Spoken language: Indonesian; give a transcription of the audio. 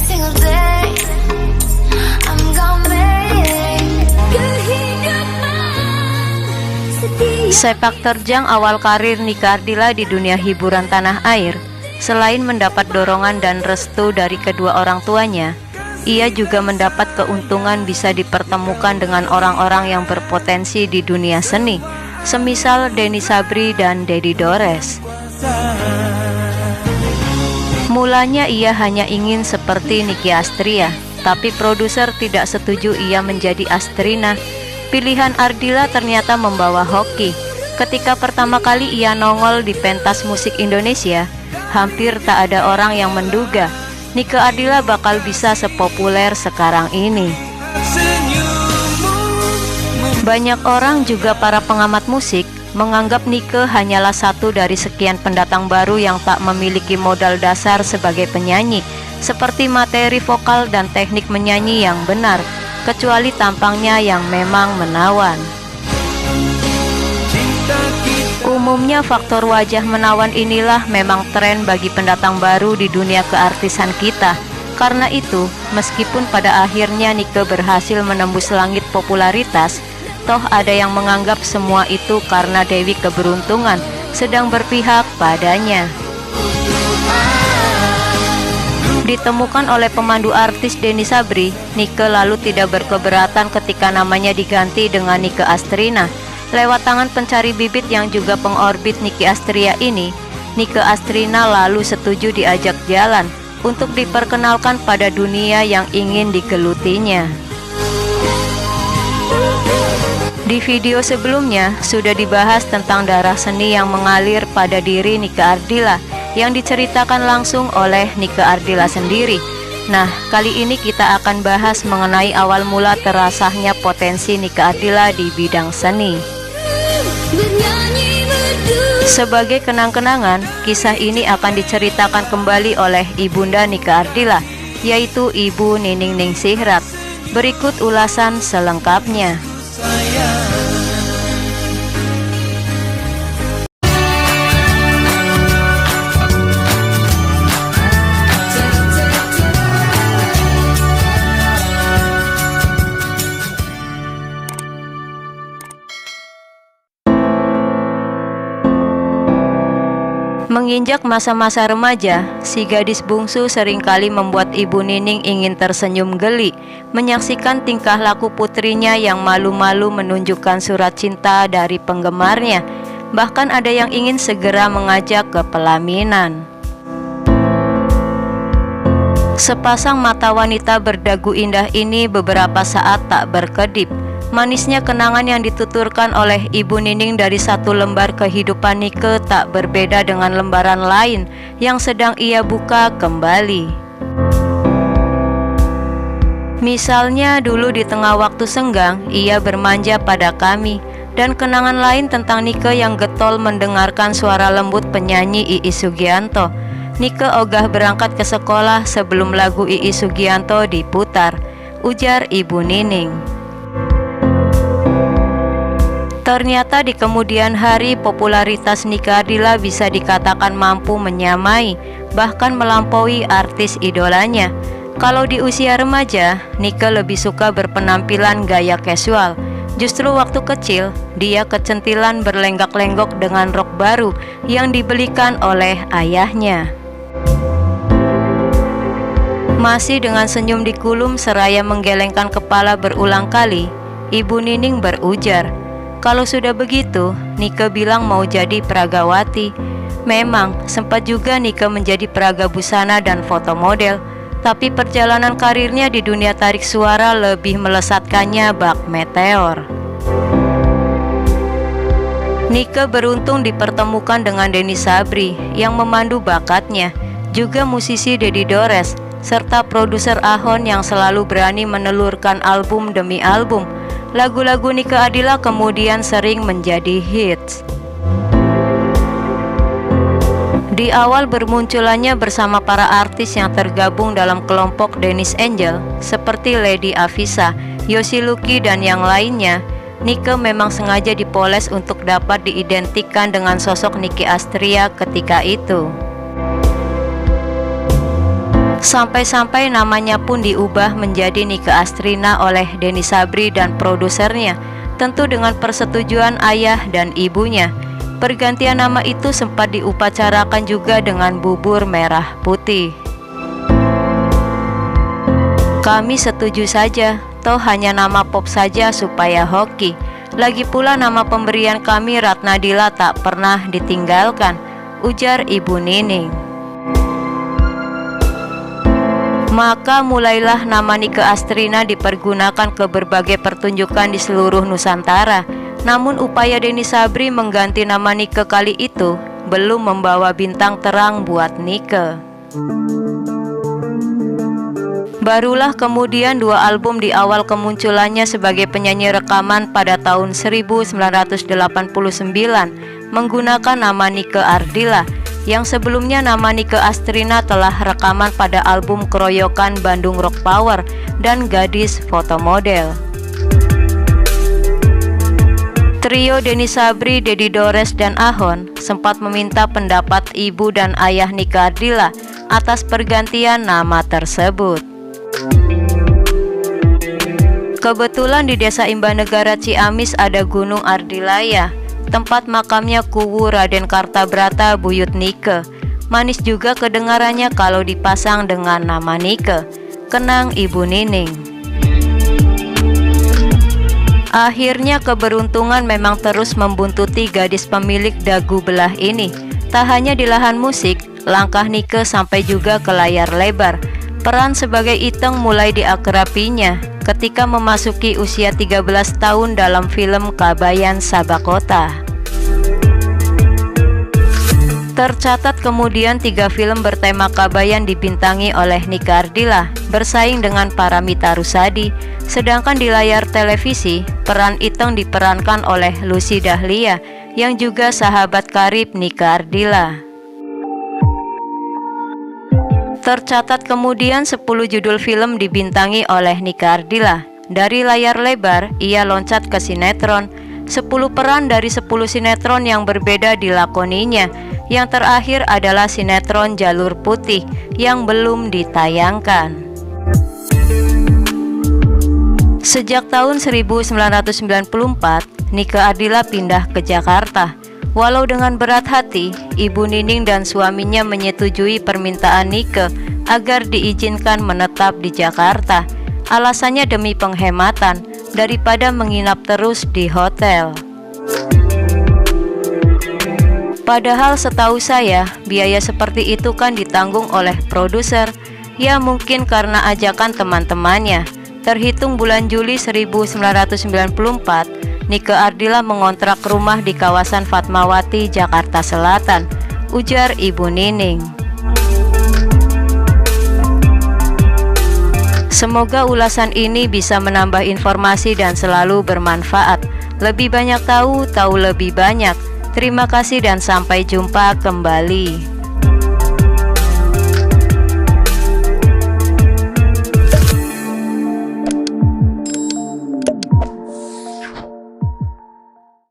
single day. I'm gonna make kehidupan setia. Sepak terjang awal karir Nike Ardilla di dunia hiburan tanah air, selain mendapat dorongan dan restu dari kedua orang tuanya, ia juga mendapat keuntungan bisa dipertemukan dengan orang-orang yang berpotensi di dunia seni, semisal Denny Sabri dan Dedi Dores. Mulanya ia hanya ingin seperti Nicky Astria, tapi produser tidak setuju ia menjadi Astrina. Pilihan Ardilla ternyata membawa hoki. Ketika pertama kali ia nongol di pentas musik Indonesia, hampir tak ada orang yang menduga Nike Ardilla bakal bisa sepopuler sekarang ini. Banyak orang, juga para pengamat musik, menganggap Nike hanyalah satu dari sekian pendatang baru yang tak memiliki modal dasar sebagai penyanyi, seperti materi vokal dan teknik menyanyi yang benar, kecuali tampangnya yang memang menawan. Umumnya faktor wajah menawan inilah memang tren bagi pendatang baru di dunia keartisan kita. Karena itu, meskipun pada akhirnya Nike berhasil menembus langit popularitas, toh ada yang menganggap semua itu karena Dewi Keberuntungan sedang berpihak padanya. Ditemukan oleh pemandu artis Denny Sabri, Nike lalu tidak berkeberatan ketika namanya diganti dengan Nike Astrina. Lewat tangan pencari bibit yang juga pengorbit Nicky Astria ini, Nike Astrina lalu setuju diajak jalan untuk diperkenalkan pada dunia yang ingin digelutinya. Di video sebelumnya sudah dibahas tentang darah seni yang mengalir pada diri Nike Ardilla yang diceritakan langsung oleh Nike Ardilla sendiri. Nah, kali ini kita akan bahas mengenai awal mula terasahnya potensi Nike Ardilla di bidang seni. Sebagai kenang-kenangan, kisah ini akan diceritakan kembali oleh ibunda Nike Ardilla, yaitu Ibu Nining Ningsihrat. Berikut ulasan selengkapnya. Menginjak masa-masa remaja, si gadis bungsu seringkali membuat Ibu Nining ingin tersenyum geli menyaksikan tingkah laku putrinya yang malu-malu menunjukkan surat cinta dari penggemarnya. Bahkan ada yang ingin segera mengajak ke pelaminan. Sepasang mata wanita berdagu indah ini beberapa saat tak berkedip. Manisnya kenangan yang dituturkan oleh Ibu Nining dari satu lembar kehidupan Nike tak berbeda dengan lembaran lain yang sedang ia buka kembali. Misalnya dulu di tengah waktu senggang, ia bermanja pada kami, dan kenangan lain tentang Nike yang getol mendengarkan suara lembut penyanyi Iis Sugianto. Nike ogah berangkat ke sekolah sebelum lagu Iis Sugianto diputar, ujar Ibu Nining. Ternyata di kemudian hari popularitas Nike Ardilla bisa dikatakan mampu menyamai, bahkan melampaui artis idolanya. Kalau di usia remaja, Nike lebih suka berpenampilan gaya casual. Justru waktu kecil, dia kecentilan berlenggak-lenggok dengan rok baru yang dibelikan oleh ayahnya. Masih dengan senyum di kulum seraya menggelengkan kepala berulang kali, Ibu Nining berujar, kalau sudah begitu, Nike bilang mau jadi peragawati. Memang, sempat juga Nike menjadi peraga busana dan foto model, tapi perjalanan karirnya di dunia tarik suara lebih melesatkannya bak meteor. Nike beruntung dipertemukan dengan Denny Sabri yang memandu bakatnya, juga musisi Dedi Dores, serta produser Ahon yang selalu berani menelurkan album demi album. Lagu-lagu Nike Ardilla kemudian sering menjadi hits. Di awal bermunculannya bersama para artis yang tergabung dalam kelompok Dennis Angel seperti Lady Avisa, Yosi Lucky dan yang lainnya, Nike memang sengaja dipoles untuk dapat diidentikan dengan sosok Nicky Astria ketika itu. Sampai-sampai namanya pun diubah menjadi Nike Astrina oleh Denny Sabri dan produsernya, tentu dengan persetujuan ayah dan ibunya. Pergantian nama itu sempat diupacarakan juga dengan bubur merah putih. Kami setuju saja, toh hanya nama pop saja supaya hoki. Lagi pula nama pemberian kami Ratnadila tak pernah ditinggalkan, ujar Ibu Nining. Maka mulailah nama Nike Astrina dipergunakan ke berbagai pertunjukan di seluruh Nusantara. Namun upaya Denny Sabri mengganti nama Nike kali itu belum membawa bintang terang buat Nike. Barulah kemudian 2 album di awal kemunculannya sebagai penyanyi rekaman pada tahun 1989 menggunakan nama Nike Ardila, yang sebelumnya nama Nike Astrina telah rekaman pada album keroyokan Bandung Rock Power dan Gadis Foto Model. Trio Denny Sabri, Dedi Dores, dan Ahon sempat meminta pendapat ibu dan ayah Nike Ardila atas pergantian nama tersebut. Kebetulan di Desa Imbanegara Ciamis ada Gunung Ardilaya, tempat makamnya Kuwu Raden Kartabrata buyut Nike. Manis juga kedengarannya kalau dipasang dengan nama Nike, kenang Ibu Nining. Akhirnya keberuntungan memang terus membuntuti gadis pemilik dagu belah ini. Tak hanya di lahan musik, langkah Nike sampai juga ke layar lebar. Peran sebagai Iteng mulai diakrapinya ketika memasuki usia 13 tahun dalam film Kabayan Sabakota. Tercatat kemudian 3 film bertema Kabayan dibintangi oleh Nike Ardila, bersaing dengan Paramita Rusady. Sedangkan di layar televisi, peran Iteng diperankan oleh Lucy Dahlia, yang juga sahabat karib Nike Ardila. Tercatat kemudian 10 judul film dibintangi oleh Nike Ardila. Dari layar lebar, ia loncat ke sinetron. 10 peran dari 10 sinetron yang berbeda dilakoninya. Yang terakhir adalah sinetron Jalur Putih yang belum ditayangkan. Sejak tahun 1994, Nike Ardila pindah ke Jakarta. Walau dengan berat hati, Ibu Nining dan suaminya menyetujui permintaan Nike agar diizinkan menetap di Jakarta. Alasannya demi penghematan daripada menginap terus di hotel. Padahal setahu saya, biaya seperti itu kan ditanggung oleh produser. Ya mungkin karena ajakan teman-temannya. Terhitung bulan Juli 1994, Nike Ardila mengontrak rumah di kawasan Fatmawati, Jakarta Selatan, ujar Ibu Nining. Semoga ulasan ini bisa menambah informasi dan selalu bermanfaat. Lebih banyak tahu lebih banyak. Terima kasih dan sampai jumpa kembali.